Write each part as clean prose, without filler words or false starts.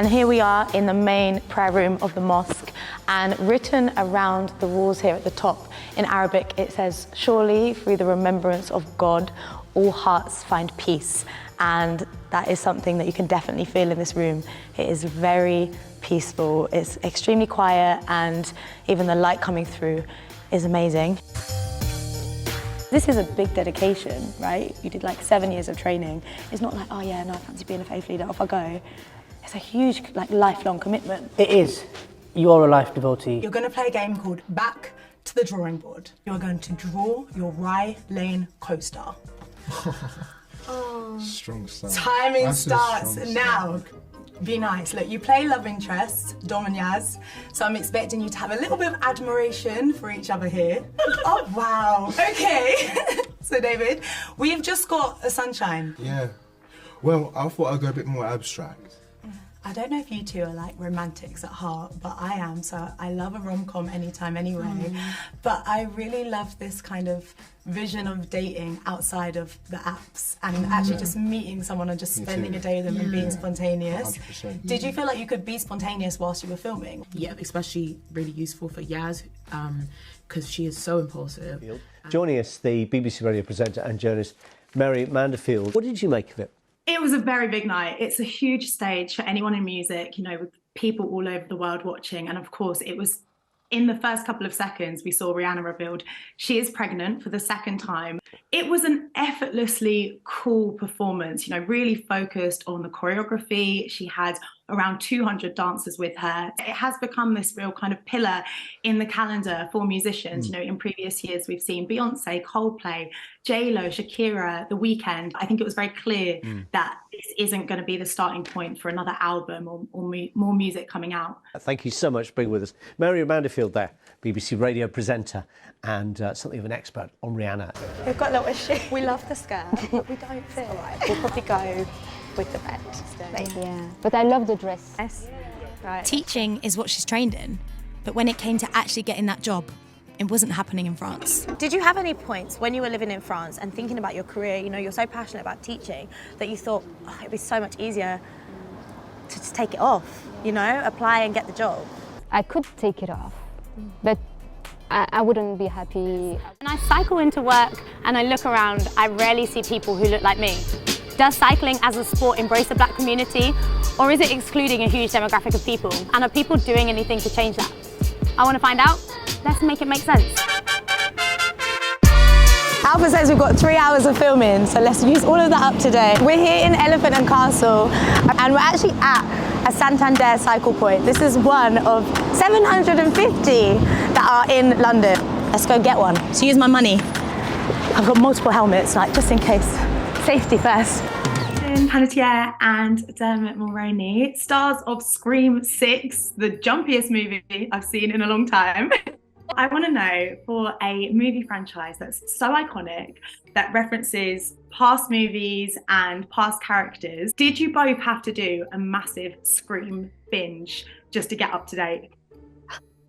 here we are in the main prayer room of the mosque, and written around the walls here at the top in Arabic, it says, "Surely through the remembrance of God, all hearts find peace." And that is something that you can definitely feel in this room. It is very peaceful, it's extremely quiet, and even the light coming through is amazing. This is a big dedication, right? You did like 7 years of training. It's not like, oh yeah, no, I fancy being a faith leader, off I go. It's a huge, like, lifelong commitment. It is. You are a life devotee. You're going to play a game called Back to the Drawing Board. You're going to draw your Rye Lane co-star. Strong start. Timing starts now. Be nice. Look, you play love interests, Dom and Yaz, so I'm expecting you to have a little bit of admiration for each other here. Oh, wow. Okay. So, David, we've just got a sunshine. Yeah. Well, I thought I'd go a bit more abstract. I don't know if you two are like romantics at heart, but I am, so I love a rom-com anytime anyway. But I really love this kind of vision of dating outside of the apps and actually just meeting someone and just spending a day with them and being spontaneous. 100%. Did you feel like you could be spontaneous whilst you were filming? Yeah, especially really useful for Yaz, because she is so impulsive. Joining us, the BBC radio presenter and journalist Mary Mandefield. What did you make of it? It was a very big night. It's a huge stage for anyone in music, you know, with people all over the world watching. And of course, it was in the first couple of seconds we saw Rihanna revealed she is pregnant for the second time. It was an effortlessly cool performance, you know, really focused on the choreography. She had around 200 dancers with her. It has become this real kind of pillar in the calendar for musicians. You know, in previous years, we've seen Beyonce, Coldplay, J-Lo, Shakira, The Weeknd. I think it was very clear that this isn't going to be the starting point for another album or more music coming out. Thank you so much for being with us. Mary Mandefield there, BBC radio presenter and something of an expert on Rihanna. We've got a little issue. We love the skirt, but we don't feel right. We'll probably go with the bed. Yeah, but I love the dress. Yes. Right. Teaching is what she's trained in, but when it came to actually getting that job, it wasn't happening in France. Did you have any points when you were living in France and thinking about your career, you know, you're so passionate about teaching, that you thought, oh, it'd be so much easier to just take it off, you know, apply and get the job? I could take it off, but I wouldn't be happy. When I cycle into work and I look around, I rarely see people who look like me. Does cycling as a sport embrace the black community, or is it excluding a huge demographic of people? And are people doing anything to change that? I want to find out. Let's make it make sense. Alpha says we've got 3 hours of filming, so let's use all of that up today. We're here in Elephant and Castle, and we're actually at a Santander cycle point. This is one of 750 that are in London. Let's go get one. So use my money. I've got multiple helmets, like, just in case. Safety first. Panettiere and Dermot Mulroney, stars of Scream 6, the jumpiest movie I've seen in a long time. I want to know, for a movie franchise that's so iconic, that references past movies and past characters, did you both have to do a massive Scream binge just to get up to date?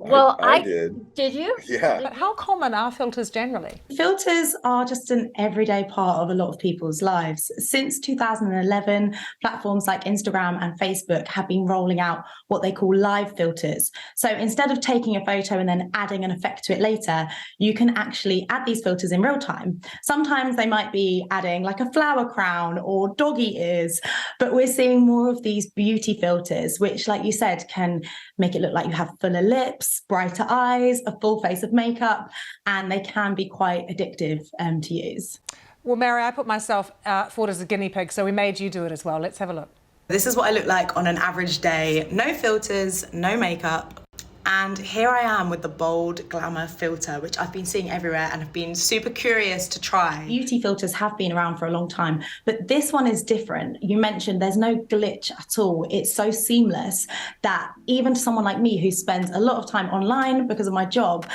Well, I did. Did you? Yeah. But how common are filters generally? Filters are just an everyday part of a lot of people's lives. Since 2011, platforms like Instagram and Facebook have been rolling out what they call live filters. So instead of taking a photo and then adding an effect to it later, you can actually add these filters in real time. Sometimes they might be adding like a flower crown or doggy ears, but we're seeing more of these beauty filters, which, like you said, can make it look like you have fuller lips, brighter eyes, a full face of makeup, and they can be quite addictive to use. Well, Mary, I put myself forward as a guinea pig, so we made you do it as well. Let's have a look. This is what I look like on an average day. No filters, no makeup. And here I am with the bold glamour filter, which I've been seeing everywhere and have been super curious to try. Beauty filters have been around for a long time, but this one is different. You mentioned there's no glitch at all. It's so seamless that even to someone like me who spends a lot of time online because of my job,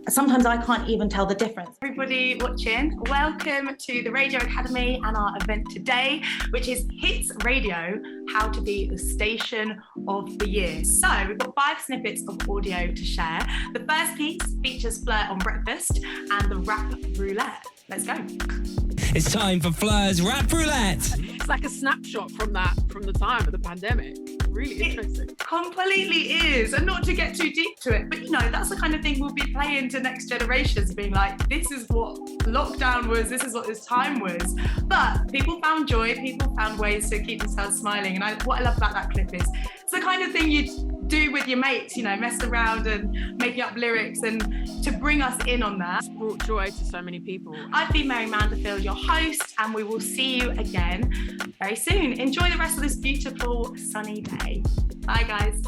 sometimes I can't even tell the difference. Everybody watching, welcome to the Radio Academy and our event today, which is Hits Radio, How to Be the Station of the Year. So we've got 5 snippets of audio to share. The first piece features Flirt on Breakfast and the Rap Roulette. Let's go. It's time for Fleur's Rap Roulette. It's like a snapshot from the time of the pandemic. Really interesting. It completely is. And not to get too deep to it, but you know, that's the kind of thing we'll be playing to next generations, being like, this is what lockdown was, this is what this time was. But people found joy, people found ways to keep themselves smiling. And what I love about that clip is it's the kind of thing you do with your mates, you know, mess around and making up lyrics, and to bring us in on that. It's brought joy to so many people. I've been Mary Mandefield, your host, and we will see you again very soon. Enjoy the rest of this beautiful sunny day. Bye, guys.